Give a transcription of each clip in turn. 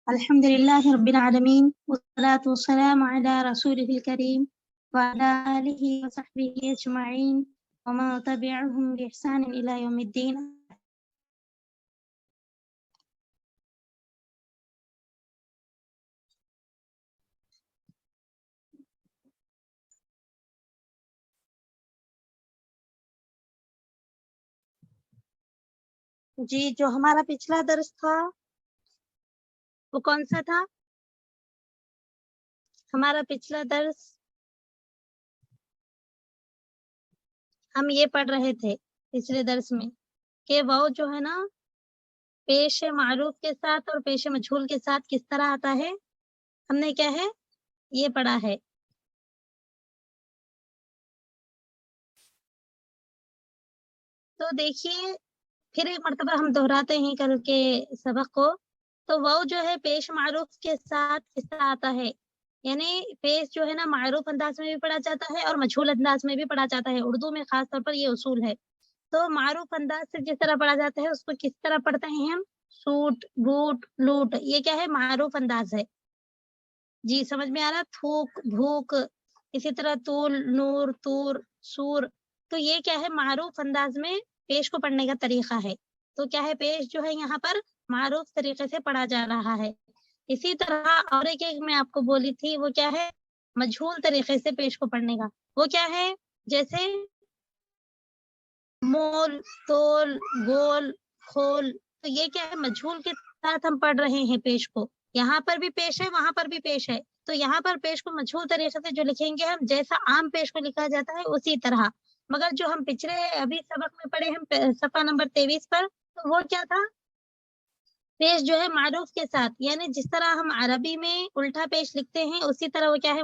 अल्हम्दुलिल्लाहि रब्बिल आलमीन वस्सलातु वस्सलामु अला रसूलिहिल करीम व अला आलिहि व सहबिहि अजमईन व मा तबिअहुम बि इहसान इला यौमिद्दीन। जी, जो हमारा पिछला दर्स था वो कौन सा था? हमारा पिछला दर्स हम ये पढ़ रहे थे पिछले दर्स में कि वाव जो है ना पेश मारूफ के साथ और पेश मजहूल के साथ किस तरह आता है। हमने क्या है ये पढ़ा है। तो देखिए फिर एक मर्तबा हम दोहराते हैं कल के सबक को। तो वाव जो है पेश मारूफ के साथ किस तरह आता है, यानी पेश जो है ना मारूफ अंदाज में भी पढ़ा जाता है और मजहूल अंदाज में भी पढ़ा जाता है। उर्दू में खास तौर पर ये उसूल है। तो मारूफ अंदाज से जिस तरह पढ़ा जाता है उसको किस तरह पढ़ते हैं हम? सूट, बूट, लूट, ये क्या है मारूफ अंदाज है। जी समझ में आ रहा? थूक, भूख, इसी तरह तूल, नूर, तूर, सूर, तो ये क्या है मारूफ अंदाज में पेश को पढ़ने का तरीका है। तो क्या है पेश जो है यहाँ पर मारूफ तरीके से पढ़ा जा रहा है। इसी तरह और एक मैं आपको बोली थी वो क्या है मजहूल तरीके से पेश को पढ़ने का। वो क्या है जैसे मोल, तोल, गोल, खोल, तो ये क्या है मजहूल के साथ हम पढ़ रहे हैं पेश को। यहाँ पर भी पेश है वहां पर भी पेश है। तो यहाँ पर पेश को मजहूल तरीके से जो लिखेंगे हम जैसा आम पेश को लिखा जाता है उसी तरह। मगर जो हम पिछले अभी सबक में पढ़े हम सफा नंबर 23 पर, तो वो क्या था पेश जो है मारूफ के साथ, यानी जिस तरह हम अरबी में उल्टा पेश लिखते हैं उसी तरह वो क्या है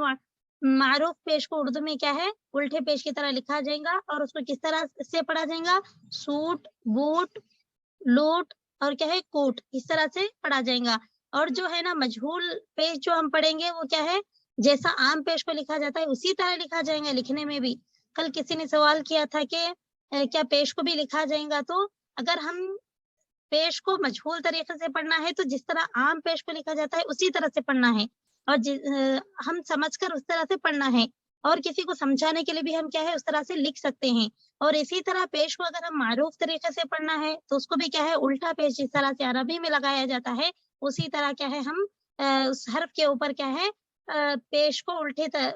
मारूफ पेश को उर्दू में क्या है उल्टे पेश की तरह लिखा जाएगा। और उसको किस तरह से पढ़ा जाएगा? सूट, बूट, लूट और क्या है कोट, इस तरह से पढ़ा जाएगा। और जो है ना मजहूल पेश जो हम पढ़ेंगे वो क्या है जैसा आम पेश को लिखा जाता है उसी तरह लिखा जाएगा। लिखने में भी कल किसी ने सवाल किया था कि क्या पेश को भी लिखा जाएगा। तो अगर हम पेश को मजहूल तरीके से पढ़ना है तो जिस तरह आम पेश को लिखा जाता है उसी तरह से पढ़ना है और हम समझकर उस तरह से पढ़ना है। और किसी को समझाने के लिए भी हम क्या है उस तरह से लिख सकते हैं। और इसी तरह पेश को अगर हम मारूफ तरीके से पढ़ना है तो उसको भी क्या है उल्टा पेश जिस तरह से अरबी में लगाया जाता है उसी तरह क्या है हम उस हर्फ के ऊपर क्या है पेश को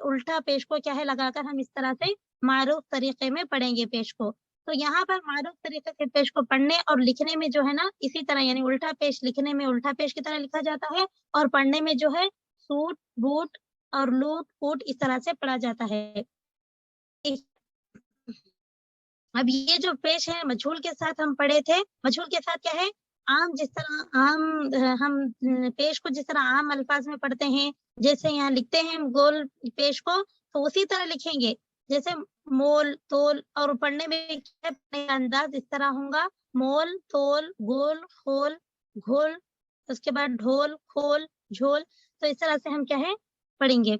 उल्टा पेश को क्या है लगाकर हम इस तरह से मारूफ तरीके में पढ़ेंगे पेश को। तो यहाँ पर मारूफ तरीके से पेश को पढ़ने और लिखने में जो है ना इसी तरह, यानी उल्टा पेश लिखने में उल्टा पेश की तरह लिखा जाता है और पढ़ने में जो है सूट, बूट और लूट, कूट इस तरह से पढ़ा जाता है। अब ये जो पेश है मजहूल के साथ हम पढ़े थे, मजहूल के साथ क्या है आम जिस तरह हम पेश को जिस तरह आम अल्फाज में पढ़ते हैं, जैसे यहाँ लिखते हैं हम गोल पेश को तो उसी तरह लिखेंगे जैसे मोल, तोल, और पढ़ने में क्या अंदाज इस तरह होगा मोल, तोल, गोल, खोल, घोल, उसके बाद ढोल, खोल, झोल, तो इस तरह से हम क्या है पढ़ेंगे।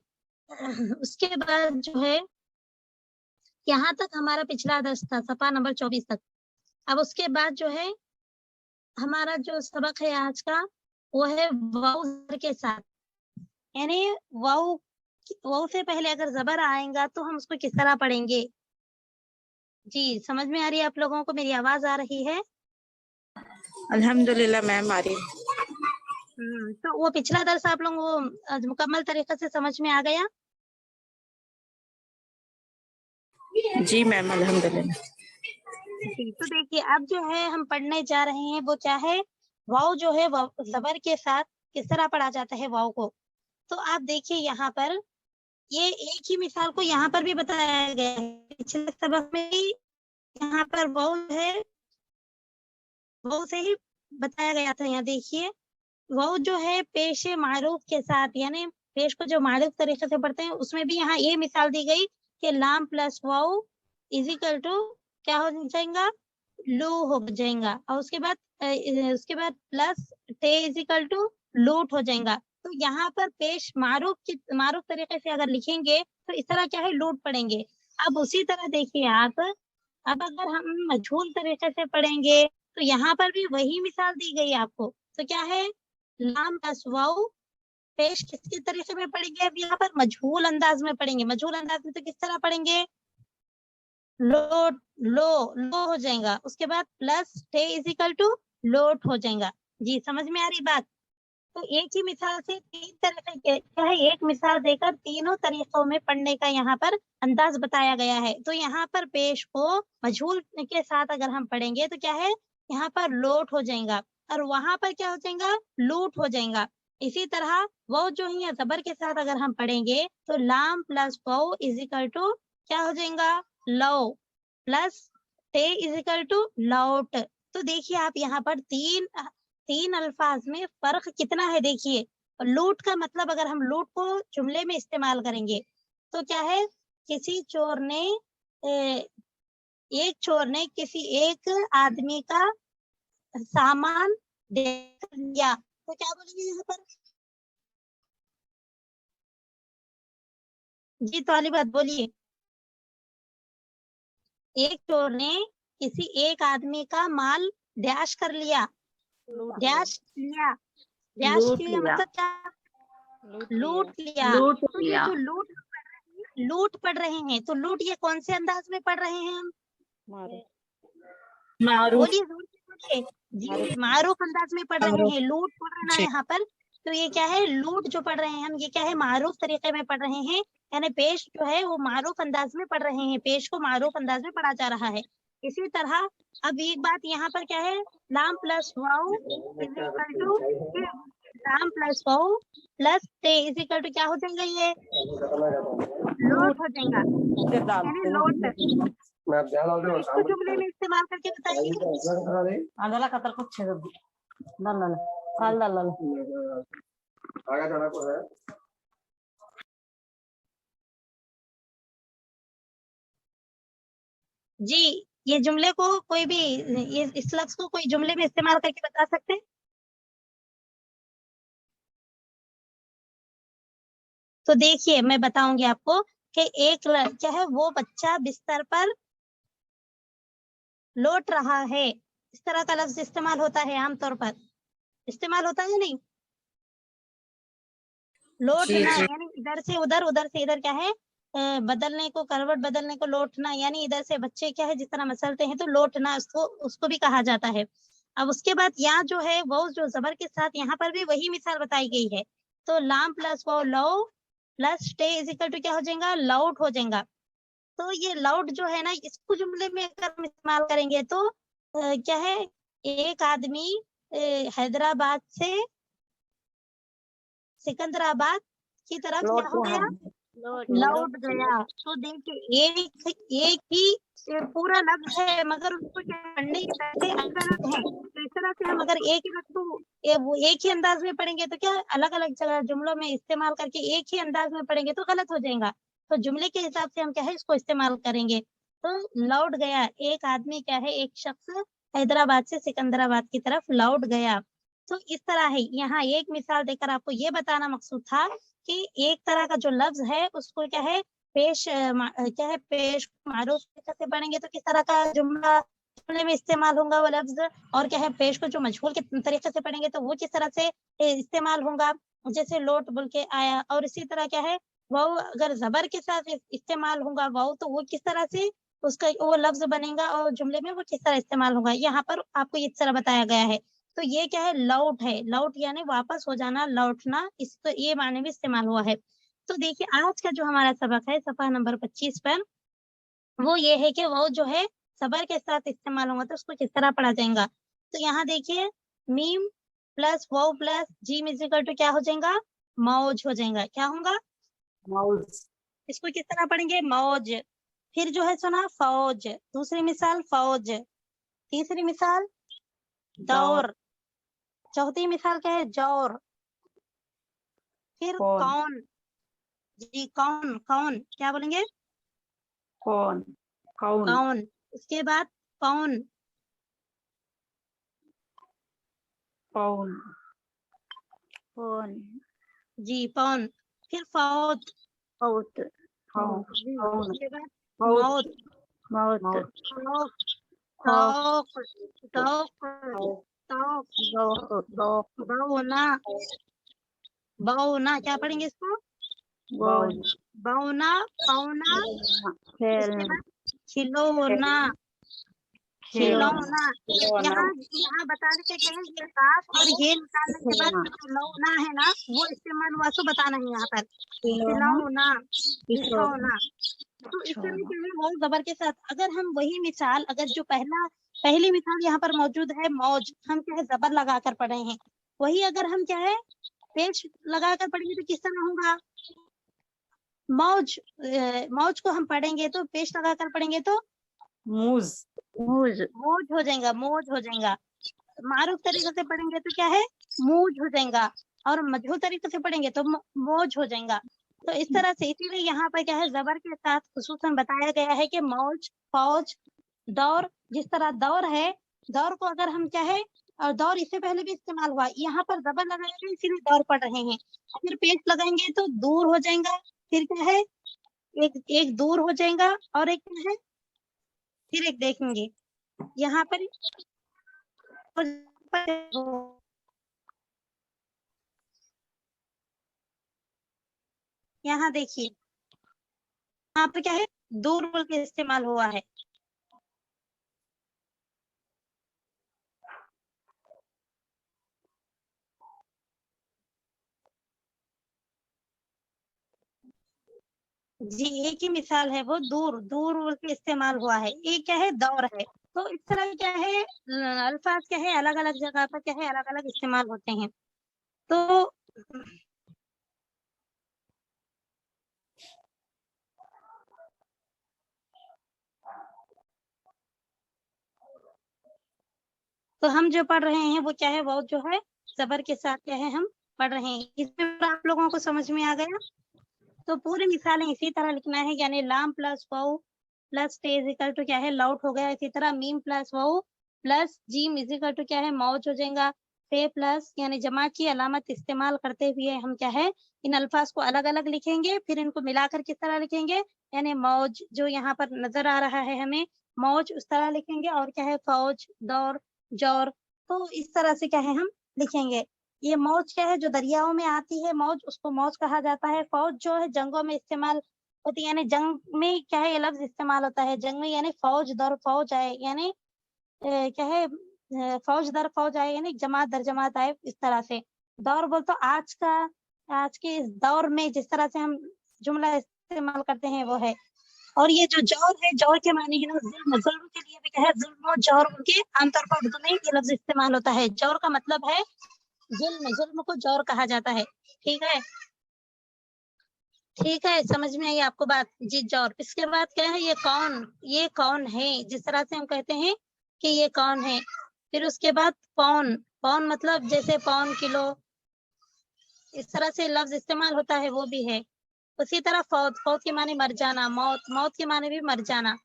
उसके बाद जो है यहाँ तक हमारा पिछला दर्स था सफा नंबर 24 तक। अब उसके बाद जो है हमारा जो सबक है आज का वो है वाव के साथ, यानी वाव से पहले अगर जबर आएगा तो हम उसको किस तरह पढ़ेंगे। जी समझ में आ रही है आप लोगों को? मेरी आवाज आ रही है? अल्हम्दुलिल्लाह मैम आ रही है। तो वो पिछला दर्स आप लोगों को मुकम्मल तरीके से समझ में आ गया? जी मैम अल्हम्दुलिल्लाह। तो देखिए अब जो है हम पढ़ने जा रहे हैं वो क्या है वाव जो है जबर के साथ किस तरह पढ़ा जाता है वाव को। तो आप देखिए यहाँ पर ये एक ही मिसाल को यहाँ पर भी बताया गया है। पिछले सबक में भी यहाँ पर वाउ है, वाउ से ही बताया गया था। यहाँ देखिए वाउ जो है पेश मारूफ के साथ, यानी पेश को जो मारूफ तरीके से पढ़ते हैं उसमें भी यहाँ ये मिसाल दी गई कि लाम प्लस वाउ इज इक्वल टू क्या हो जाएगा, लू हो जाएगा, और उसके बाद प्लस टे इज इक्वल टू लूट हो जाएगा। तो यहाँ पर पेश मारूफ तरीके से अगर लिखेंगे तो इस तरह क्या है, लूट पढ़ेंगे। अब उसी तरह देखिए आप, अब अगर हम मजहूल तरीके से पढ़ेंगे तो यहाँ पर भी वही मिसाल दी गई आपको। तो क्या है, लाम प्लस वाउ पेश किसके तरीके में पढ़ेंगे, अब यहाँ पर मजहूल अंदाज में पढ़ेंगे। मजहूल अंदाज में तो किस तरह पढ़ेंगे, लो लो हो जाएगा, उसके बाद प्लस टे इज इक्वल टू लोट हो जाएगा। जी समझ में आ रही बात। तो एक ही मिसाल से तीन तरीके के क्या है, एक मिसाल देकर तीनों तरीकों में पढ़ने का यहाँ पर अंदाज बताया गया है। तो यहाँ पर पेश को मजहूल के साथ अगर हम पढ़ेंगे तो क्या है, यहाँ पर लोट हो जाएगा और वहां पर क्या हो जाएगा, लूट हो जाएगा। इसी तरह वो जो है जबर के साथ अगर हम पढ़ेंगे तो लाम प्लस वाउ इज इक्वल टू क्या हो जाएगा, लो प्लस टे इज इक्वल टू लौट। तो देखिए आप यहाँ पर तीन अल्फाज में फर्क कितना है। देखिए लूट का मतलब अगर हम लूट को जुमले में इस्तेमाल करेंगे तो क्या है, किसी चोर ने एक चोर ने किसी एक आदमी का सामान देख लिया, तो क्या बोलेंगे यहाँ पर, जी तालिबात बोलिए। एक चोर ने किसी एक आदमी का माल डैश कर लिया, डैश लिया, डैश लिया मतलब क्या, लूट लिया। तो ये जो लूट पढ़ रहे हैं, तो लूट ये कौन से अंदाज में पढ़ रहे हैं हम, बोलिए बोलिए जी, मारूफ अंदाज में पढ़ रहे हैं, लूट पढ़ रहे हैं यहाँ पर। तो ये क्या है, लूट जो पढ़ रहे हैं हम, ये क्या है, मारूफ तरीके में पढ़ रहे हैं, यानी पेश जो है वो मारूफ अंदाज में पढ़ रहे हैं, पेश को मारूफ अंदाज में पढ़ा जा रहा है। इसी तरह अब एक बात यहाँ पर क्या है, लाम प्लस वाउ इज इक्वल टू, लाम प्लस वाउ प्लस टे इज इक्वल टू क्या हो जाएगा, ये लोट हो जाएगा, यानी लोट। इसको जुमले में इस्तेमाल करके बताइए। जी ये जुमले को कोई भी, इस लफ्ज को कोई जुमले में इस्तेमाल करके बता सकते हैं। तो देखिए मैं बताऊंगी आपको कि एक क्या है, वो बच्चा बिस्तर पर लौट रहा है, इस तरह का लफ्ज इस्तेमाल होता है, आमतौर पर इस्तेमाल होता है नहीं, लौटना यानी इधर से उधर, उधर से इधर क्या है, बदलने को, करवट बदलने को लौटना, यानी इधर से बच्चे क्या है जिस तरह मसलते हैं तो लौटना, उसको भी कहा जाता है। अब उसके बाद यहाँ जो है वो जो जबर के साथ यहाँ पर भी वही मिसाल बताई गई है। तो लाम प्लस वो लो प्लस टे इज इक्वल टू क्या हो जाएगा, लाउट हो जाएगा। तो ये लाउट जो है ना, इसको जुमले में अगर हम इस्तेमाल करेंगे तो क्या है, एक आदमी हैदराबाद से सिकंदराबाद की तरफ क्या हो गया, लौट गया। तो देखिए एक ही पूरा लफ्ज है मगर उसको पढ़ने के तरीके अलग अलग हैं। तो इस तरह से हम अगर एक ही लफ्ज को वो एक ही अंदाज में पढ़ेंगे तो क्या अलग अलग जगह जुमलों में इस्तेमाल करके एक ही अंदाज में पढ़ेंगे तो गलत हो जाएगा। तो जुमले के हिसाब से हम क्या है इसको इस्तेमाल करेंगे। तो लौट गया, एक आदमी क्या है, एक शख्स हैदराबाद से सिकंदराबाद की तरफ लौट गया। तो इस तरह है, यहाँ एक मिसाल देकर आपको ये बताना मकसूद था कि एक तरह का जो लफ्ज है उसको क्या है पेश क्या है, पेश मारूफ से पढ़ेंगे तो किस तरह का जुमले में इस्तेमाल होगा वो लफ्ज, और क्या है पेश को जो मजहूल के तरीके से पढ़ेंगे तो वो किस तरह से इस्तेमाल होगा, जैसे लोट बोल के आया। और इसी तरह क्या है वो अगर जबर के साथ इस्तेमाल होगा वाव तो वो किस तरह से उसका वो लफ्ज बनेगा और जुमले में वो किस तरह इस्तेमाल होगा, यहाँ पर आपको इस तरह बताया गया है। तो ये क्या है, लौट है, लौट यानी वापस हो जाना, लौटना, इस तो ये माने में इस्तेमाल हुआ है। तो देखिए आज का जो हमारा सबक है सफा नंबर 25 पर, वो ये है कि वो जो है सबर के साथ इस्तेमाल होगा तो उसको किस तरह पढ़ा जाएगा। तो यहाँ देखिए मीम प्लस वाव प्लस जीम इज इक्वल टू क्या हो जाएगा, मौज हो जाएगा, क्या होगा, मौज। इसको किस तरह पढ़ेंगे? मौज। फिर जो है सुना फौज, दूसरी मिसाल फौज, तीसरी मिसाल दौर, चौथी मिसाल क्या है? जौर। फिर कौन, जी कौन, कौन क्या बोलेंगे? कौन, कौन, कौन। उसके बाद कौन, कौन, कौन, जी कौन। फिर फौत, फौत, जी। कौन, उसके बाद फौत, मौत, मौत, खौफ, खौफ, तौक, तौक, दौख, बौना, बौना क्या पढ़ेंगे इसको? बौन, बौना, पौना। उसके खेलना, बाद खिलौना, खिलौना। यहाँ यहाँ बताने के क्या है, ये काफ और ये निकालने के बाद जो खिलौना है ना, वो इस्तेमाल हुआ सो बताना है यहाँ पर। खिलौना, खिलौना। तो इस तरह के है मौज जबर के साथ। अगर हम वही मिसाल, अगर जो पहली मिसाल यहाँ पर मौजूद है मौज, हम क्या है जबर लगा कर पढ़े हैं, वही अगर हम क्या है पेश लगा कर पढ़ेंगे तो किस तरह होगा? मौज, मौज को हम पढ़ेंगे तो पेश लगा कर पढ़ेंगे तो मूज, मूज, मौज हो जाएगा, मौज हो जाएगा। मारूफ तरीके से पढ़ेंगे तो क्या है? मूज हो जाएगा। और मजहूर तरीके से पढ़ेंगे तो मौज हो जाएगा। तो इस तरह से, इसीलिए यहाँ पर क्या है जबर के साथ खुसूसन बताया गया है कि मौज, फौज, दौर। जिस तरह दौर है, दौर को अगर हम क्या है, और दौर इससे पहले भी इस्तेमाल हुआ, यहाँ पर जबर लगाएंगे इसीलिए दौर पढ़ रहे हैं। फिर पेश लगाएंगे तो दूर हो जाएगा। फिर क्या है, एक दूर हो जाएगा और एक क्या है, फिर एक देखेंगे यहाँ पर यहाँ देखिए, यहाँ पर क्या है, दूर बोल के इस्तेमाल हुआ है। जी एक ही मिसाल है, वो दूर, दूर बोल के इस्तेमाल हुआ है। एक क्या है, दौर है। तो इस तरह क्या है, अल्फाज क्या है अलग अलग जगह पर क्या है अलग अलग इस्तेमाल होते हैं। तो हम जो पढ़ रहे हैं वो क्या है, वो जो है जबर के साथ क्या है हम पढ़ रहे हैं। इसमें आप लोगों को समझ में आ गया? तो पूरी मिसालें इसी तरह लिखना है, यानी लाम प्लस वाउ प्लस टे इजिकल टू क्या है, लाउट हो गया। इसी तरह मीम प्लस वाउ प्लस जीम इजिकल टू क्या है, मौज हो जाएगा। पे प्लस यानी जमा की अलामत इस्तेमाल करते हुए हम क्या है इन अल्फाज को अलग अलग लिखेंगे, फिर इनको मिलाकर किस तरह लिखेंगे, यानी मौज जो यहाँ पर नजर आ रहा है हमें, मौज उस तरह लिखेंगे। और क्या है, फौज, दौर, जौर। तो इस तरह से क्या है हम लिखेंगे। ये मौज क्या है, जो दरियाओं में आती है मौज, उसको मौज कहा जाता है। फौज जो है जंगों में इस्तेमाल होती है, यानी जंग में क्या है ये लफ्ज इस्तेमाल होता है। जंग में यानी फौज दर फौज आए, यानी क्या है फौज दर फौज आए, यानी जमात दर जमात आए, इस तरह से। दौर बोल तो आज के इस दौर में जिस तरह से हम जुमला इस्तेमाल करते हैं वो है। और ये जो जौर है, जौर के माने है ना जुल्म, जुल्म के लिए भी क्या है जुल्म और जौर के आमतौर पर उर्दू में ये लफ्ज इस्तेमाल होता है। जौर का मतलब है जुल्म, जुल्म को जौर कहा जाता है। ठीक है, ठीक है, समझ में आई आपको बात? जी जौर। इसके बाद क्या है, ये कौन है, जिस तरह से हम कहते हैं कि ये कौन है। फिर उसके बाद कौन, कौन मतलब जैसे पौन, किलो, इस तरह से लफ्ज इस्तेमाल होता है, वो भी है। उसी तरह फौत, फौत के माने मर जाना, मौत, मौत के माने भी मर जाना।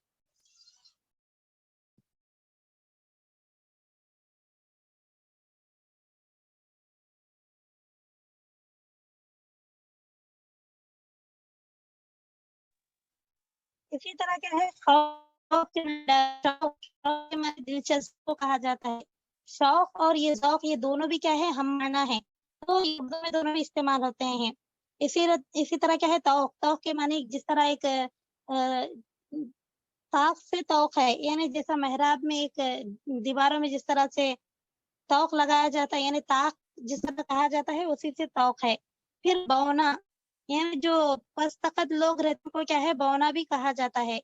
इसी तरह क्या है, शौक के माने दिलचस्प को कहा जाता है। शौक और ये ज़ौक, ये दोनों भी क्या है हम माना है, तो ये उर्दू में दोनों भी इस्तेमाल होते हैं। इसी तरह क्या है, तौक, तौक के माने जिस तरह एक ताक से तौक है, यानी जैसा मेहराब में एक दीवारों में जिस तरह से तौक लगाया जाता है, यानी ताक जिस तरह कहा जाता है उसी से तौक है। फिर बौना, यानी जो पस्तकद लोग रहते हैं को क्या है बौना भी कहा जाता है।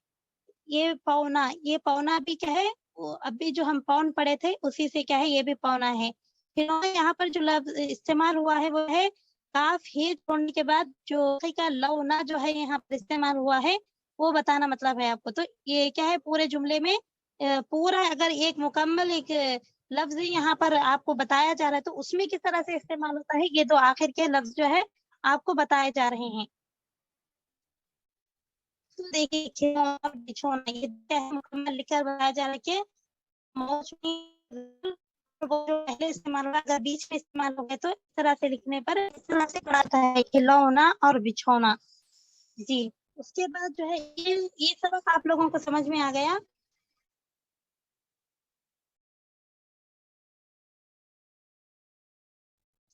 ये पौना भी क्या है, वो अभी जो हम पौन पढ़े थे उसी से क्या है ये भी पौना है। फिर यहाँ पर जो लफ्ज इस्तेमाल हुआ है वो है काफ हे छोड़ने के बाद जो का लव ना जो है यहाँ पर इस्तेमाल हुआ है वो बताना मतलब है आपको। तो ये क्या है पूरे जुमले में पूरा अगर एक मुकम्मल एक लफ्ज यहाँ पर आपको बताया जा रहा है तो उसमें किस तरह से इस्तेमाल होता है, ये दो आखिर के लफ्ज जो है आपको बताए जा रहे हैं। तो देखिए खिलौना और बिछौना ये क्या है मुकम्मल लिखकर बताया जा रहा है कि मौसमी वो जो पहले इस्तेमाल हुआ अगर बीच में इस्तेमाल हो गया तो इस तरह से लिखने पर इस तरह से पढ़ाता है खिलौना और बिछौना। जी उसके बाद जो है ये सबक आप लोगों को समझ में आ गया।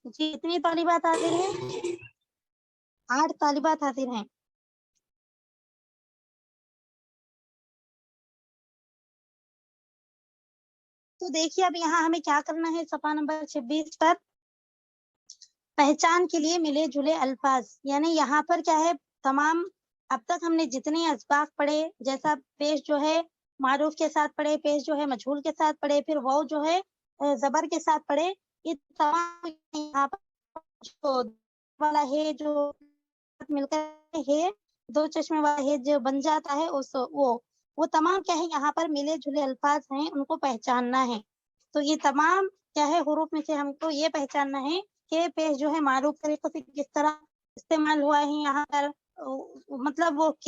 जी इतनी तालिबात हाजिर हैं, 8 तालिबात हाजिर हैं। तो देखिए अब यहाँ हमें क्या करना है सफा नंबर 26 पर पहचान के लिए मिले जुले अल्फाज, यानी यहाँ पर क्या है तमाम अब तक हमने जितने अस्बाक पढ़े जैसा पेश जो है मारूफ के साथ पढ़े, पेश जो है मजहूल के साथ पढ़े, फिर वो जो है जबर के साथ पढ़े, ये तमाम यहाँ पर जो वाला है जो मिलकर है दो चश्मे वाला है जो बन जाता है उस वो तमाम क्या है यहाँ पर मिले जुले अल्फाज हैं उनको पहचानना है। तो ये तमाम क्या है हुरूफ में से हमको ये पहचानना है कि पेश जो है मारूफ तरीकों से किस तरह इस्तेमाल हुआ है यहाँ पर मतलब वो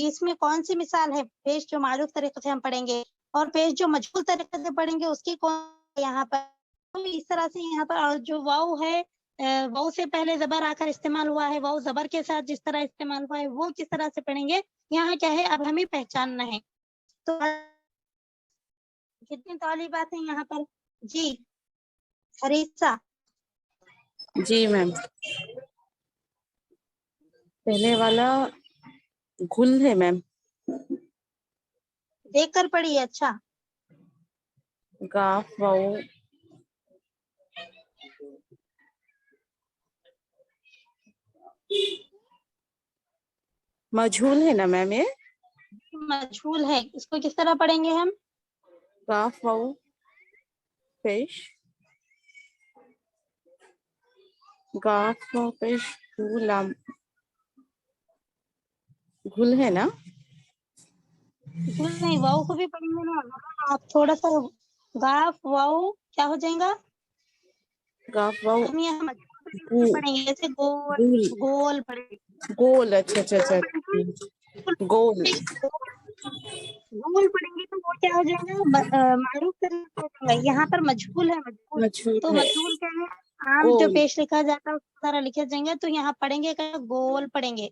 इसमें कौन सी मिसाल है पेश जो मारूफ तरीके से हम पढ़ेंगे और पेश जो मजहूल तरीके से पढ़ेंगे उसकी कौन यहाँ पर। तो इस तरह से यहाँ पर जो वाव है वाव से पहले जबर आकर इस्तेमाल हुआ है, वाव जबर के साथ जिस तरह इस्तेमाल हुआ है वो किस तरह से पढ़ेंगे यहाँ क्या है अब हमें पहचानना है। तो कितनी तालिबात है यहाँ पर। जी हरीसा। जी मैम। पहले वाला घुल है मैम। देख कर पढ़िए। अच्छा गाफ वाओ मजहूल है ना मैम, ये मजहूल है, इसको किस तरह पढ़ेंगे हम। गाफ वाओ पेश गाफ वाओ पेश गुलाम घुल है ना। घुल नहीं वाव को भी पढ़ेंगे ना, आप थोड़ा सा गाफ वाव क्या हो जाएगा। गाफ वाओ हम यहाँ मजहूल पढ़ेंगे जैसे गोल गोल पढ़ेंगे गोल। अच्छा अच्छा अच्छा गोल गोल पढ़ेंगे तो वो क्या हो जाएगा मारूफ तरीका हो जाएगा। यहाँ पर मजहूल है मजहूल, मजहूल तो है मजहूल क्या है आम जो गोल। पेश लिखा जाता है उस तरह लिखे जाएंगे। तो यहाँ पढ़ेंगे क्या गोल पढ़ेंगे,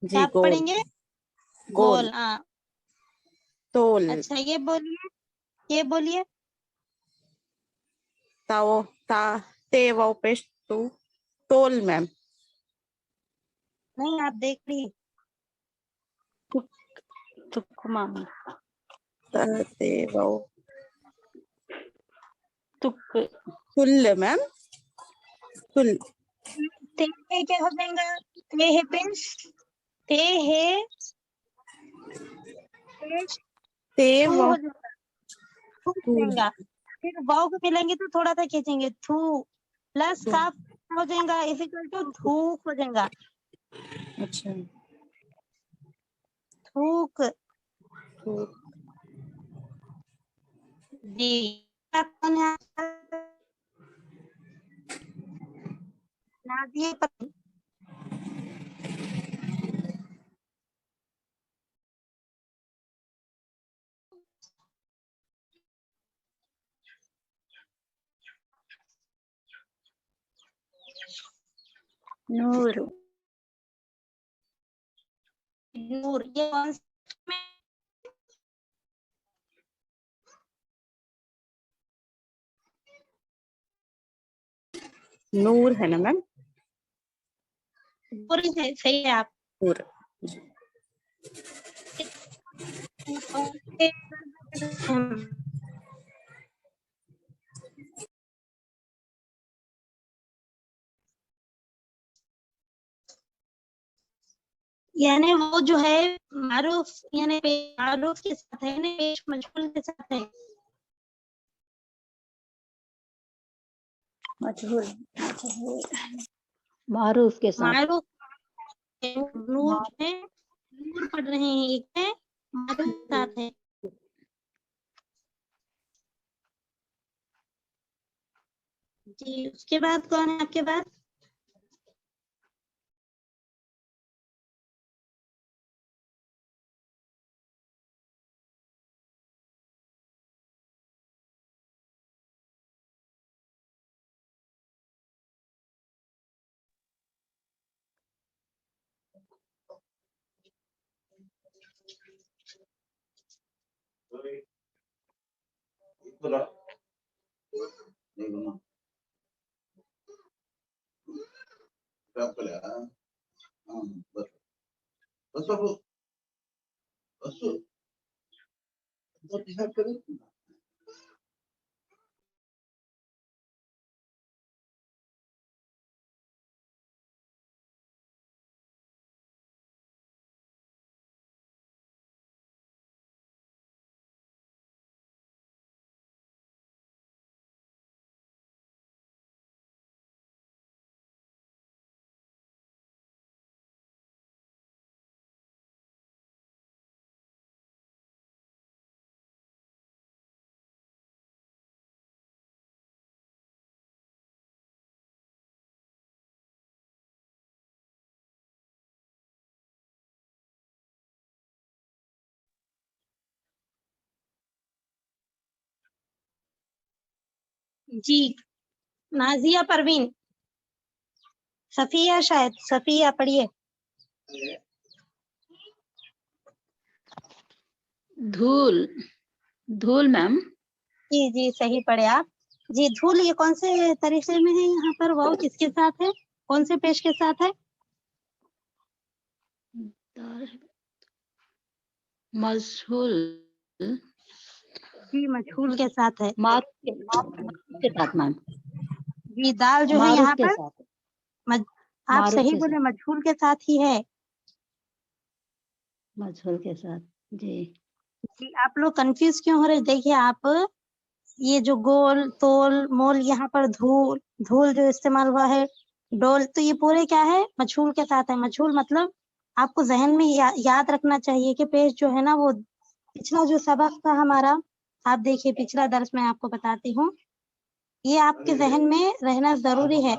जी क्या गोल पढ़ेंगे गोल गोल। हाँ तोल अच्छा ये बोलिए ताओ ता ते वाओ पेश तू तोल मैम। नहीं आप देख ली तुक माम ते वाओ तुक कुल मैम कुल ते क्या हो जाएगा, ते है पेश, ते है पेश ते थू वाओ हो जाएगा, थू हो जाएगा। फिर वाव को मिलेंगे तो थोड़ा सा खींचेंगे थू प्लस काफ हो जाएगा इक्वल टू थूक हो जाएगा। अच्छा थूक तो जी। कौन है नाजिए पर नूर नूर ये कौन सा नूर है ना मैम। पूरी सही है आप। नूर यानी वो जो है मारूफ यानी मारूफ के साथ है ना पेश मजहूल के साथ है। मजहूल मजहूल मारूफ के साथ। मारूफ नूर है, नूर पढ़ रहे हैं, एक है मारूफ के साथ है। जी उसके बाद कौन है आपके बाद? जी नाजिया परवीन, सफिया, शायद सफिया पढ़िए। धूल, धूल मैम। जी जी सही पढ़े आप। जी धूल ये कौन से तरीके में है? यहाँ पर वाव किसके साथ है, कौन से पेश के साथ है? मजहूल, जी मजहूल के साथ है। मारूफ के साथ मैम। जी दाल जो है मारूफ यहाँ के पर साथ। आप मारूफ सही के बोले, साथ। मजहूल के साथ ही है। मजहूल के साथ जी। जी आप लोग कंफ्यूज क्यों हो रहे? देखिए आप, ये जो गोल तोल मोल, यहाँ पर धूल, धूल जो इस्तेमाल हुआ है, डोल, तो ये पूरे क्या है? मजहूल के साथ है। मजहूल मतलब आपको जहन में याद रखना चाहिए कि पेश जो है ना, वो पिछला जो सबक था हमारा, आप देखिए पिछला दर्स में आपको बताती हूँ, ये आपके जहन में रहना जरूरी है।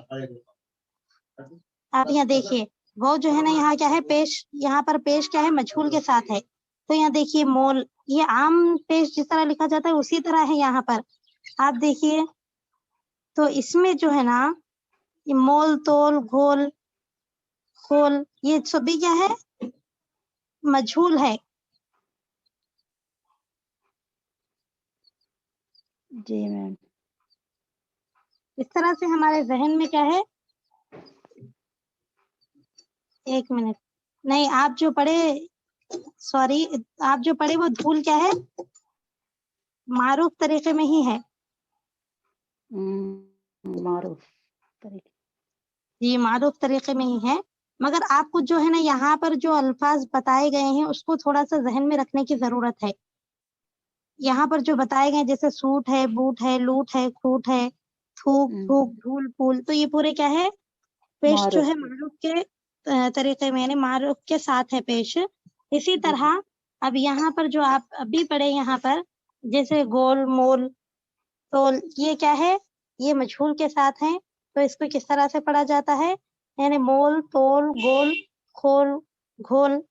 आप यहाँ देखिए, वो जो है ना, यहाँ क्या है? पेश, यहाँ पर पेश क्या है? मजहूल के साथ है। तो यहाँ देखिए मोल, ये आम पेश जिस तरह लिखा जाता है उसी तरह है यहाँ पर। आप देखिए, तो इसमें जो है ना, ये मोल तोल घोल खोल, ये सभी क्या है? मजहूल है। जी मैम। इस तरह से हमारे जहन में क्या है? एक मिनट, नहीं आप जो पढ़े, सॉरी, आप जो पढ़े वो धूल क्या है? मारूफ तरीके में ही है। मारूफ तरीके। जी मारूफ तरीके में ही है, मगर आपको जो है ना, यहाँ पर जो अल्फाज बताए गए हैं उसको थोड़ा सा जहन में रखने की जरूरत है। यहाँ पर जो बताए गए जैसे सूट है, बूट है, लूट है, खूट है, थूक थूक, धूल फूल, तो ये पूरे क्या है? पेश जो है मारूफ के तरीके में, यानी मारूफ के साथ है पेश। इसी तरह अब यहाँ पर जो आप अभी पढ़े, यहाँ पर जैसे गोल मोल तोल, ये क्या है? ये मजहूल के साथ है। तो इसको किस तरह से पढ़ा जाता है? यानी मोल तोल गोल खोल घोल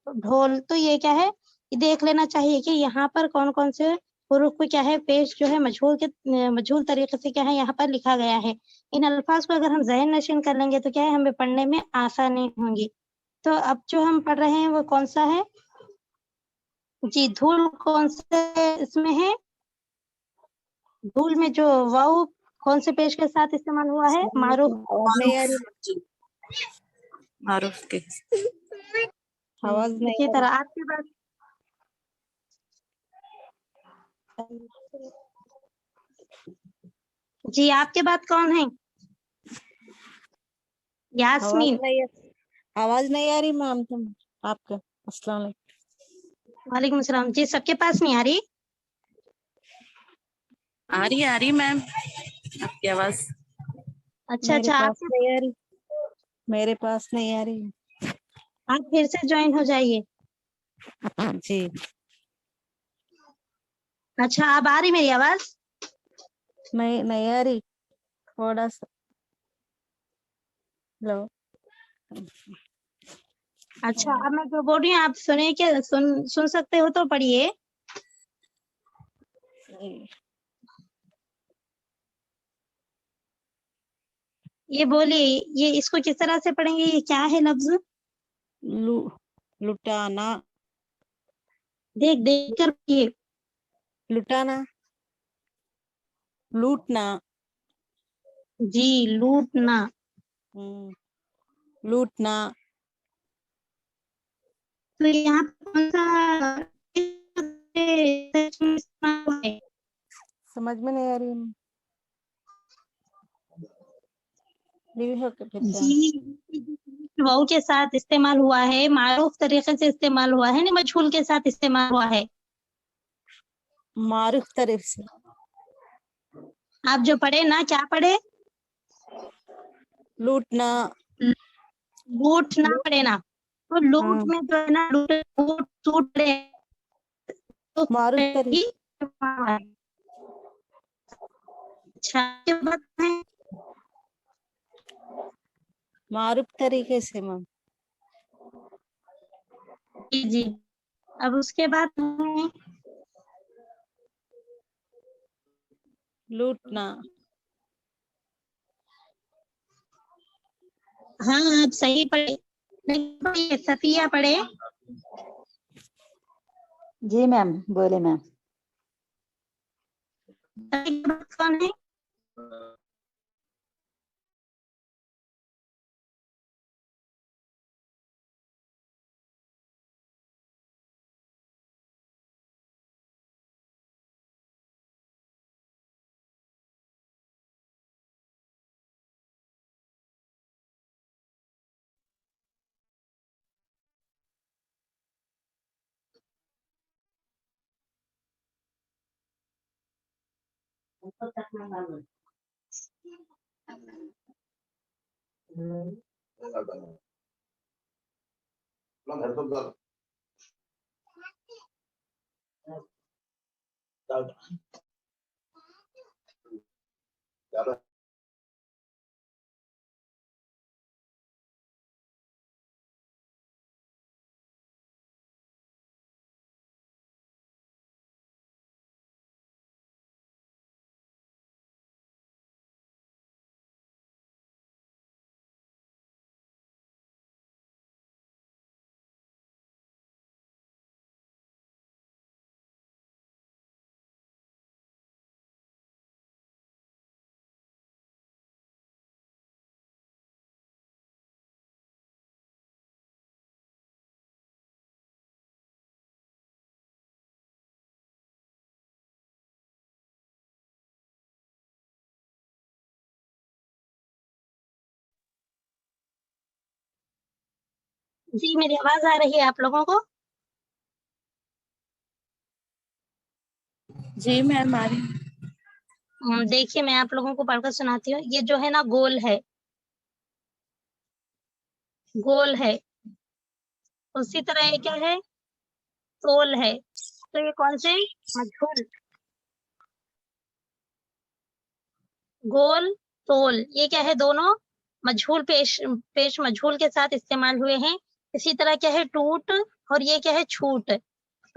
ढोल, तो ये क्या है? देख लेना चाहिए कि यहाँ पर कौन कौन से हुरूफ को क्या है? पेश जो है मजहूल तरीके से क्या है यहाँ पर लिखा गया है। इन अल्फाज को अगर हम ज़हन नशीन कर लेंगे तो क्या है? हमें पढ़ने में आसानी होगी। तो अब जो हम पढ़ रहे हैं वो कौन सा है? जी धूल कौन से इसमें है? धूल में जो वाव कौन से पेश के साथ इस्तेमाल हुआ है? मारूफ। मारूफ के आवाज नहीं इसी तरह आपके पास जी, आपके बाद कौन है? यास्मीन। आवाज नहीं आ रही मैम तुम आपका। अस्सलाम वालेकुम। वालेकुम सलाम। जी सबके पास नहीं आ रही? आ रही मैम आपकी आवाज। अच्छा अच्छा, आपके नहीं आ रही। मेरे पास नहीं आ रही। आप फिर से ज्वाइन हो जाइए। जी अच्छा, अब आ रही मेरी आवाज? नहीं आ रही, थोड़ा सा। हेलो। अच्छा, अब मैं जो बोल रही हूँ आप सुने क्या? सुन सकते हो तो पढ़िए। ये बोलिए, ये इसको किस तरह से पढ़ेंगे? ये क्या है लफ्ज? लुटाना। देख देख कर ये लुटाना, लूटना। जी, लूटना। लूटना। तो यहाँ पे कौन सा है? समझ में नहीं आ रही। जी, वाउ के साथ इस्तेमाल हुआ है, मारूफ तरीके से इस्तेमाल हुआ है, नहीं मजहूल के साथ इस्तेमाल हुआ है। मारूफ तरफ से। आप जो पढ़े ना, क्या पढ़े? लूटना। लूट ना पढ़े ना, तो लूट में जो है ना, लूट लूट सूट पढ़े तो मारूफ तरफ। अच्छा, ये बात है। मारूफ तरीके से मैम। जी जी। अब उसके बाद लूटना। हाँ, आप सही पढ़े। नहीं पढ़िए, सफिया पढ़े। जी मैम, बोले मैम। कौन है? जी, मेरी आवाज आ रही है आप लोगों को? जी मैम आ रही। देखिए, मैं आप लोगों को पढ़कर सुनाती हूँ। ये जो है ना, गोल है, गोल है। उसी तरह ये क्या है? तोल है। तो ये कौन से? मजहूल। गोल, तोल, ये क्या है? दोनों मजहूल, पेश पेश मजहूल के साथ इस्तेमाल हुए हैं। इसी तरह क्या है? टूट, और ये क्या है? छूट।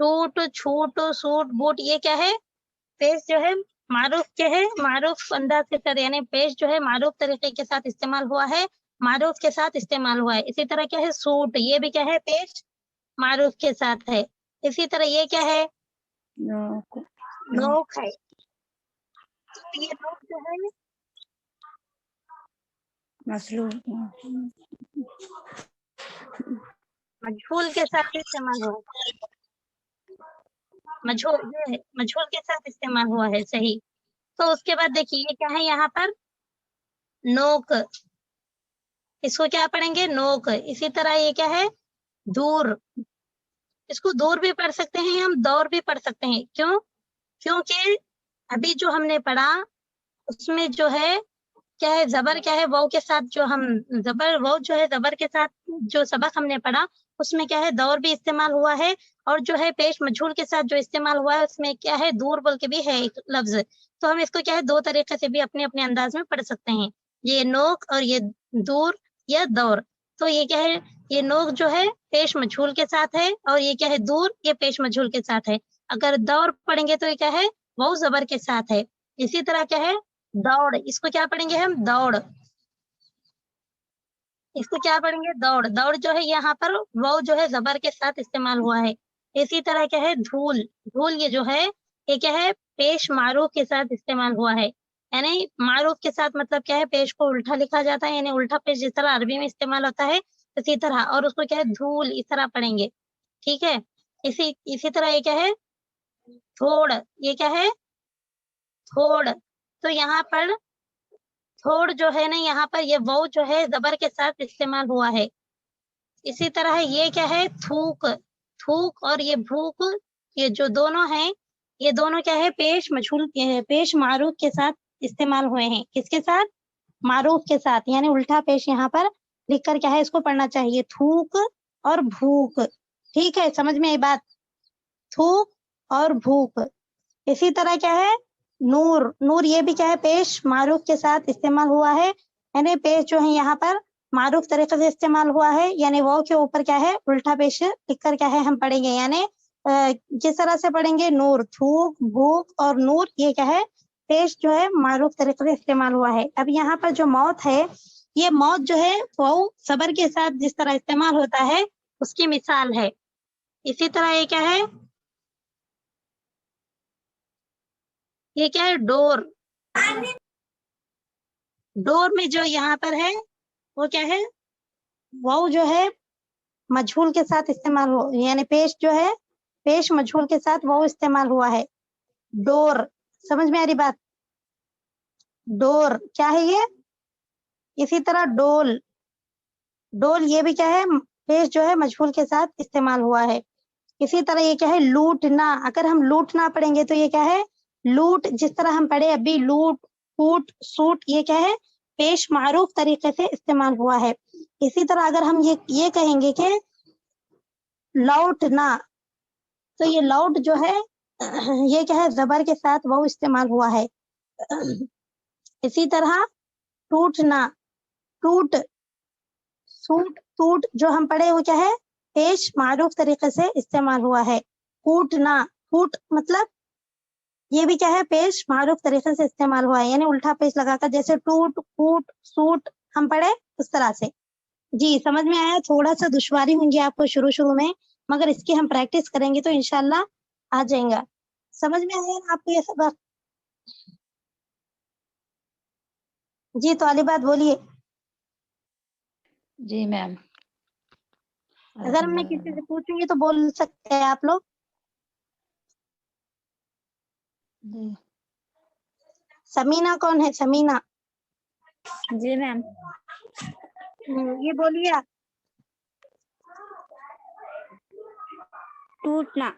टूट, छूट, सूट, बूट, ये क्या है? पेश जो है मारूफ क्या है? मारूफ अंदाज के साथ, यानी पेश जो है मारूफ तरीके के साथ इस्तेमाल हुआ है, मारूफ के साथ इस्तेमाल हुआ है। इसी तरह क्या है? सूट, ये भी क्या है? पेश मारूफ के साथ है। इसी तरह ये क्या है? नोक है। तो ये नोक जो है मजहूल के साथ इस्तेमाल हुआ है। मजहूल, ये है मजहूल के साथ इस्तेमाल हुआ है, सही। तो उसके बाद देखिए, ये क्या है यहाँ पर? नोक। इसको क्या पढ़ेंगे? नोक। इसी तरह ये क्या है? दूर। इसको दूर भी पढ़ सकते हैं हम, दौर भी पढ़ सकते हैं। क्यों? क्योंकि अभी जो हमने पढ़ा उसमें जो है क्या है जबर क्या है वाव के साथ जो हम जबर वाव जो है जबर के साथ जो सबक हमने पढ़ा उसमें क्या है दौर भी इस्तेमाल हुआ है और जो है पेश मजहूल के साथ जो इस्तेमाल हुआ है उसमें क्या है दूर बोल के भी है एक लफ्ज। तो हम इसको क्या है दो तरीके से भी अपने अपने अंदाज में पढ़ सकते हैं, ये नोक और ये दूर या दौर। तो ये क्या है, ये नोक जो है पेश मजहूल के साथ है और ये क्या है दूर ये पेश मजहूल के साथ है। अगर दौर पढ़ेंगे तो ये क्या है वाव जबर के साथ है। इसी तरह क्या है दौड़, इसको क्या पढ़ेंगे हम दौड़, इसको क्या पढ़ेंगे दौड़। दौड़ जो है यहाँ पर वाव जो है जबर के साथ इस्तेमाल हुआ है। इसी तरह क्या है धूल, धूल ये जो है ये क्या है पेश मारूफ के साथ इस्तेमाल हुआ है। यानी मारूफ के साथ मतलब क्या है पेश को उल्टा लिखा जाता है, यानी उल्टा पेश जिस तरह अरबी में इस्तेमाल होता है इसी तरह, और उसको क्या है धूल इस तरह पढ़ेंगे। ठीक है, इसी इसी तरह ये क्या है थोड़, ये क्या है थोड़। तो यहाँ पर थोड़ जो है ना यहाँ पर ये वाव जो है जबर के साथ इस्तेमाल हुआ है। इसी तरह ये क्या है थूक, थूक और ये भूख, ये जो दोनों हैं ये दोनों क्या है पेश मजहूल पेश मारूफ के साथ इस्तेमाल हुए हैं। किसके साथ? मारूफ के साथ, यानी उल्टा पेश यहाँ पर लिखकर क्या है इसको पढ़ना चाहिए थूक और भूख। ठीक है, समझ में आई बात, थूक और भूख। इसी तरह क्या है नूर, नूर ये भी क्या है पेश मारूफ के साथ इस्तेमाल हुआ है, यानी पेश जो है यहाँ पर मारूफ तरीके से इस्तेमाल हुआ है, यानी वो के ऊपर क्या है उल्टा पेश लिखकर क्या है हम पढ़ेंगे, यानी किस तरह से पढ़ेंगे नूर, थूक, भूख और नूर ये क्या है पेश जो है मारूफ तरीके से इस्तेमाल हुआ है। अब यहाँ पर जो मौत है, ये मौत जो है वो सबर के साथ जिस तरह इस्तेमाल होता है उसकी मिसाल है। इसी तरह ये क्या है, ये क्या है डोर, डोर में जो यहाँ पर है वो क्या है वो जो है मजहूल के साथ इस्तेमाल हो, यानी पेश जो है पेश मजहूल के साथ वो इस्तेमाल हुआ है डोर। समझ में आ रही बात, डोर क्या है ये। इसी तरह डोल, डोल ये भी क्या है पेश जो है मजहूल के साथ इस्तेमाल हुआ है। इसी तरह ये क्या है लूटना, अगर हम लूटना पढ़ेंगे तो ये क्या है लूट, जिस तरह हम पढ़े अभी लूट, फूट, सूट ये क्या है पेश मारूफ तरीके से इस्तेमाल हुआ है। इसी तरह अगर हम ये कहेंगे कि लौटना, तो ये लौट जो है ये क्या है जबर के साथ वो इस्तेमाल हुआ है। इसी तरह टूटना, टूट, सूट, टूट जो हम पढ़े वो क्या है पेश मारूफ तरीके से इस्तेमाल हुआ है। फूटना, फूट मतलब ये भी क्या है पेश मारूफ तरीके से इस्तेमाल हुआ है, यानी उल्टा पेश लगाकर जैसे टूट, फूट, सूट हम पढ़े उस तरह से। जी समझ में आया, थोड़ा सा दुश्वारी होंगी आपको शुरू शुरू में, मगर इसकी हम प्रैक्टिस करेंगे तो इंशाल्लाह आ जाएगा। समझ में आया ना आपको ये सबक? जी तो वाली बात बोलिए। जी मैम। अगर मैं किसी से पूछूंगी तो बोल सकते हैं आप लोग। जी समीना कौन है? समीना, जी मैम। ये बोलिए आप। टूटना,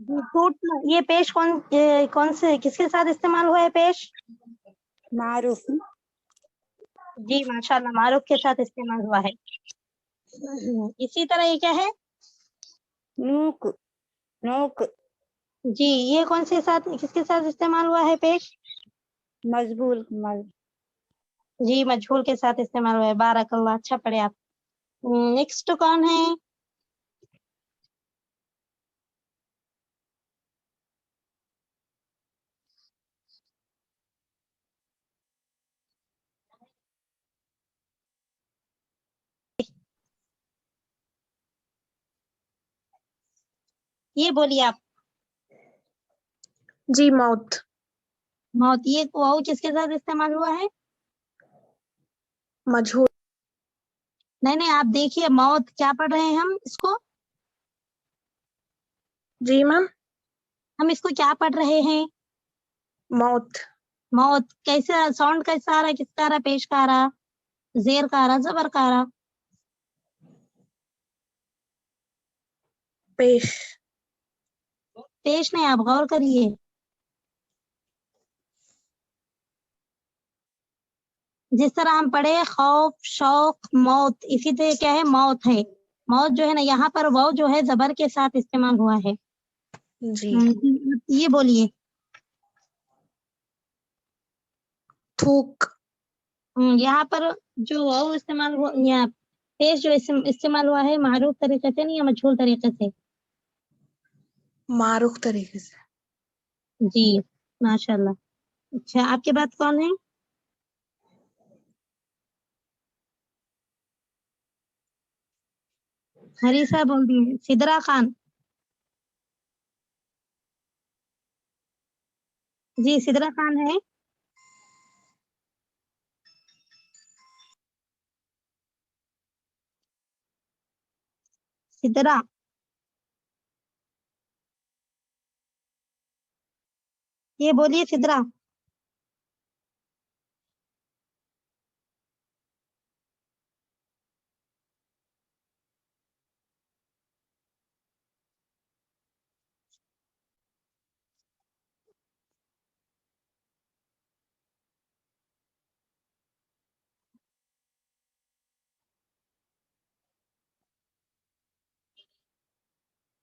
टूटना ये पेश कौन से किसके साथ इस्तेमाल हुआ है पेश? मारूफ, जी माशाल्लाह मारूफ के साथ इस्तेमाल हुआ है। इसी तरह ये क्या है नूक, नोक, जी, ये कौन से साथ किसके साथ इस्तेमाल हुआ है पेश? मजबूल, जी मजहूल के साथ इस्तेमाल हुआ है। बारकल्लाह, अच्छा पढ़े आप। नेक्स्ट कौन है? ये बोलिए आप। जी मौत, मौत ये वाव किसके साथ इस्तेमाल हुआ है? मजहूल, नहीं नहीं आप देखिए मौत क्या पढ़ रहे हैं हम इसको, जी मैम, हम इसको क्या पढ़ रहे हैं? मौत, मौत कैसे साउंड कैसा आ रहा है, किसका आ रहा, पेश का आ रहा, जेर का आ रहा, जबर का आ रहा? पेश, पेश नहीं, आप गौर करिए। जिस तरह हम पढ़े खौफ, शौक, मौत, इसी तरह क्या है मौत है। मौत जो है ना यहाँ पर वाव जो है जबर के साथ इस्तेमाल हुआ है। जी। ये बोलिए। थूक। यहाँ पर जो वाव इस्तेमाल हुआ, यहाँ पेश जो इस्तेमाल हुआ है मारूफ तरीके से नहीं या मजहूल तरीके से? मारूफ तरीके से। जी माशाल्लाह। अच्छा आपके बाद कौन है? हरीसा बोल दिए। सिदरा खान। जी सिदरा खान है। सिदरा। ये बोलिए सिदरा।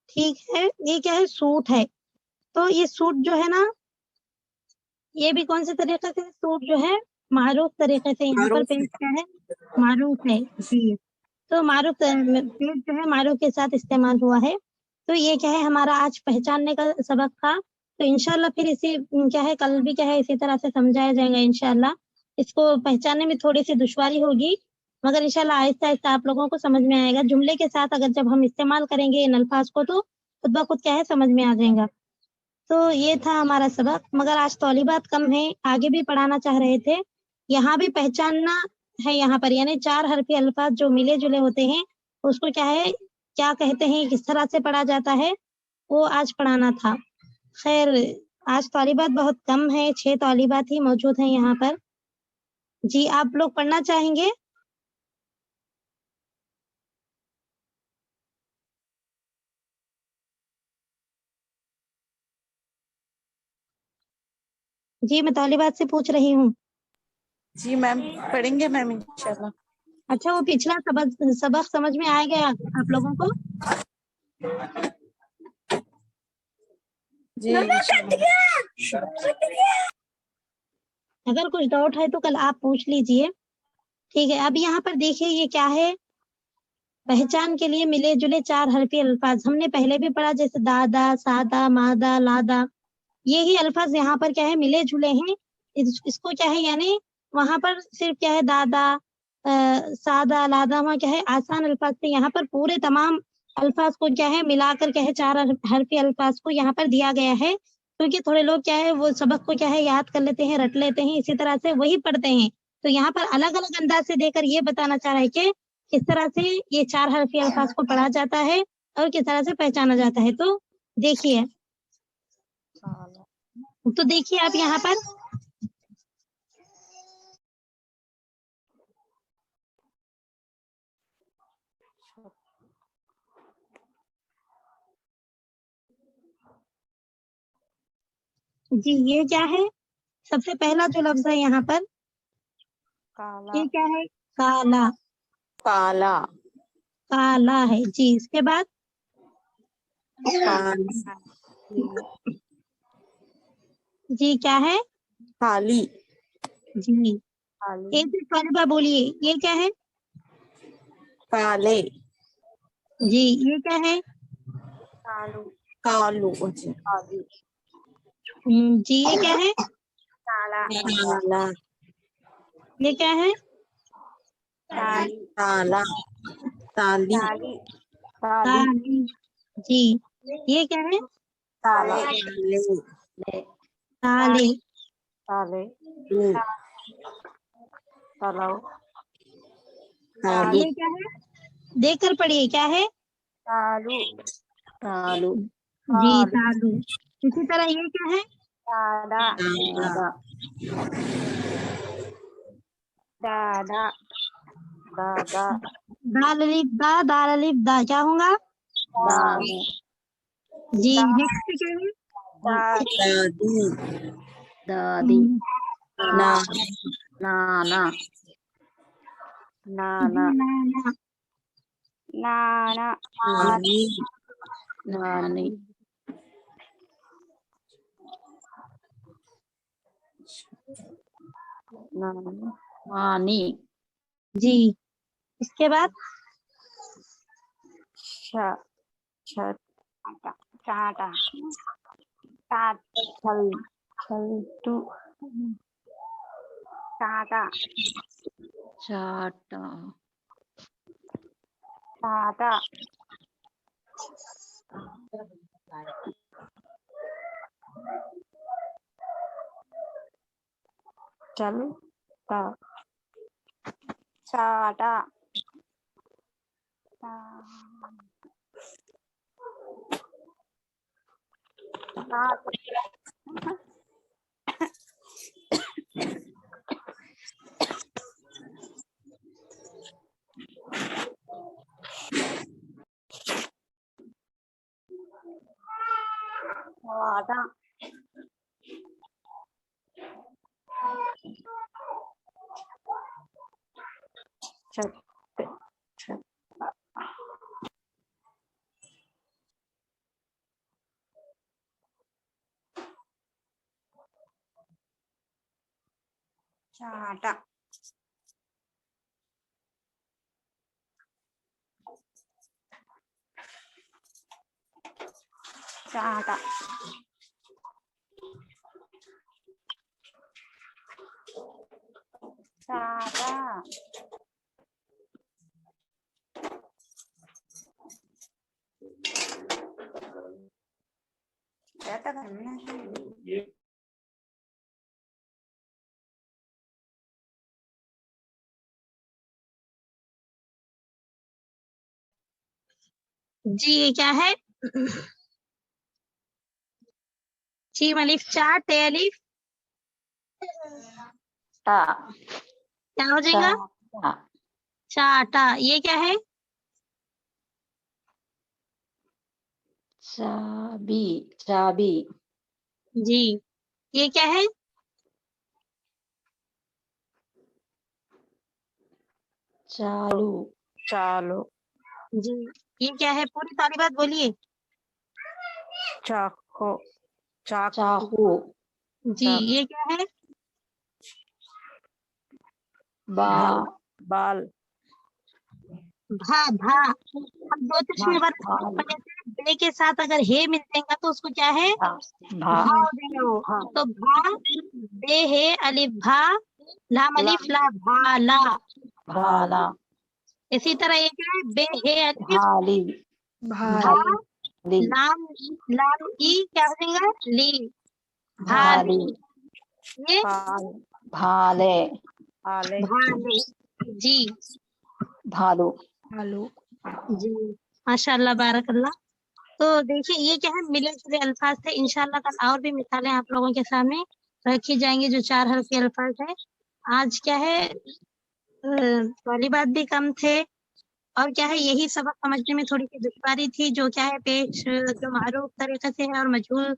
ठीक है, ये क्या है सूट है। तो ये सूट जो है ना, ये भी कौन से तरीके से सूट जो है मारूफ तरीके से यहाँ पर पेश क्या है मारूफ है। जी तो मारूफ पेश जो है मारूफ के साथ इस्तेमाल हुआ है। तो ये क्या है हमारा आज पहचानने का सबक था। तो इंशाल्लाह फिर इसी क्या है कल भी क्या है इसी तरह से समझाया जाएगा इंशाल्लाह। इसको पहचानने में थोड़ी सी दुश्वारी होगी, मगर इंशाल्लाह आहिस्ता आहिस्ता आप लोगों को समझ में आएगा। जुमले के साथ अगर जब हम इस्तेमाल करेंगे इन अल्फाज को तो खुद ब खुद क्या है समझ में आ जाएगा। तो ये था हमारा सबक, मगर आज तौलीबात कम है, आगे भी पढ़ाना चाह रहे थे। यहाँ भी पहचानना है, यहाँ पर यानी 4 हरफी अल्फाज जो मिले जुले होते हैं उसको क्या है क्या कहते हैं किस तरह से पढ़ा जाता है वो आज पढ़ाना था। खैर आज तौलीबात बहुत कम है, 6 तौलीबात ही मौजूद हैं यहाँ पर। जी आप लोग पढ़ना चाहेंगे? जी मैं तौलीबात से पूछ रही हूँ। जी मैम पढ़ेंगे मैम इंशाल्लाह। अच्छा वो पिछला सबक समझ में आ गया आप लोगों को? जी अगर कुछ डाउट है तो कल आप पूछ लीजिए। ठीक है, अब यहाँ पर देखिए ये क्या है, पहचान के लिए मिले जुले 4 हरफी अल्फाज हमने पहले भी पढ़ा, जैसे दादा, सादा, मादा, लादा। ये ही अल्फाज यहाँ पर क्या है मिले जुले हैं। इसको क्या है यानी वहां पर सिर्फ क्या है दादा, सादा, लादा, वहाँ क्या है आसान अल्फाज थे। यहाँ पर पूरे तमाम अल्फाज को क्या है मिलाकर क्या है 4 हरफी अल्फाज को यहाँ पर दिया गया है। क्योंकि थोड़े लोग क्या है वो सबक को क्या है याद कर लेते हैं, रट लेते हैं, इसी तरह से वही पढ़ते हैं। तो यहाँ पर अलग अलग अंदाज से देकर ये बताना चाह रहा है कि किस तरह से ये 4 हरफी अल्फाज को पढ़ा जाता है और किस तरह से पहचाना जाता है। तो देखिए, तो देखिए आप यहाँ पर जी ये क्या है, सबसे पहला जो लफ्ज है यहाँ पर काला। ये क्या है काला। काला। काला है जी। इसके बाद जी क्या है काली। जी। एक बार बोलिए ये क्या है काले। जी। ये क्या है कालू। कालू जी। ये क्या है काला। काला। ये क्या है काला। काली। काली जी। ये क्या है काले। काले। काले। ये क्या है देख कर पढ़िए क्या है कालू। कालू। जी तालू। इसी तरह ये क्या है दादा। दादा। दादा। दाल अलिफ दा, दाल अलिफ दा क्या होगा जी। नेक्स्ट क्या है दादी। दादी। नाना। नाना नाना नाना नानी नानी नानी नानी जी। इसके बाद छा छत चाटा चाट छल छल टू चाटा चाटा चाटा चल ता चाटा चाटा छत छत चाटा चाटा चाटा चाटा करना है जी ये क्या है? चीम अलिफ चा टे अलिफ टा क्या हो जाएगा? टा चाटा। ये क्या है? चाबी चाबी जी। ये क्या है? चालू चालू जी। ये क्या है? पूरी सारी बात बोलिए। चाकू चाकू जी। ये क्या है? बाल बाल भा भा। अब दो तिश्मे भाल बे के साथ अगर हे मिल जाएगा तो उसको क्या है? भा भा हो जाएगा वो। तो भा बे है अलिफ भा लाम अलिफ ला भाला। भाला इसी तरह ये क्या है? बे है अलिफ भाली भा भाली लाम लाम ई क्या हो जाएगा? ली भाली ये भाले भाले। जी भालू जी माशाल्लाह बारकल्लाह। तो देखिए ये क्या है? मिले जुले अल्फाज थे। इंशाल्लाह कल और भी मिसालें आप लोगों के सामने रखी जाएंगी जो 4 हर्फ के अल्फाज है। आज क्या है वाली बात भी कम थे और क्या है यही सबक समझने में थोड़ी सी दुश्वारी थी। जो क्या है पेश जो मारूफ तरीके से है और मजहूल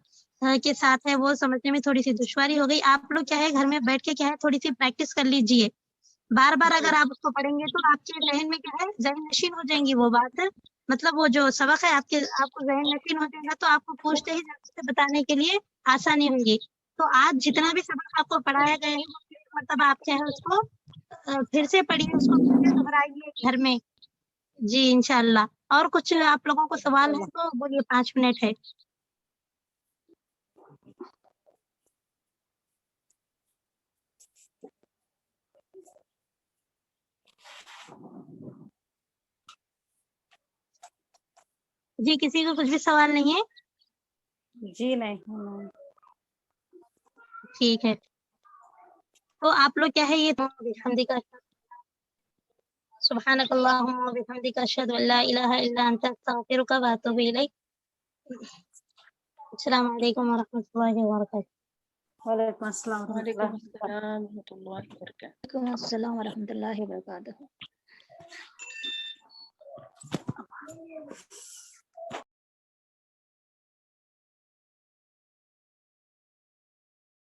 के साथ है वो समझने में थोड़ी सी दुश्वारी हो गई। आप लोग क्या है घर में बैठ के क्या है थोड़ी सी प्रैक्टिस कर लीजिए। बार बार अगर आप उसको पढ़ेंगे तो आपके जहन में क्या है जहन नशीन हो जाएंगी वो बात। मतलब वो जो सबक है आपको जहन नशीन हो जाएगा तो आपको पूछते ही जल्दी से बताने के लिए आसानी होगी। तो आज जितना भी सबक आपको पढ़ाया गया है वो मतलब आप क्या है उसको फिर से पढ़िए, उसको फिर से दोहराइए घर में। जी इंशाल्लाह। और कुछ आप लोगों को सवाल है तो बोलिए, 5 मिनट है। जी किसी को कुछ भी सवाल नहीं है? जी नहीं ठीक है तो आप लोग क्या है ये बिहम्दिका सुब्हानकल्लाहुम्मा व बिहम्दिका अशहदु अल्ला इलाहा इल्ला अंता अस्तगफिरुका व अतूबु इलैक। अस्सलाम वालेकुम व रहमतुल्लाहि व बरकातहू। वालेकुम अस्सलाम वालेकुम अस्सलाम रहमतुल्लाहि व बरकातहू। वालेकुम अस्सलाम व रहमतुल्लाहि व बरकातहू।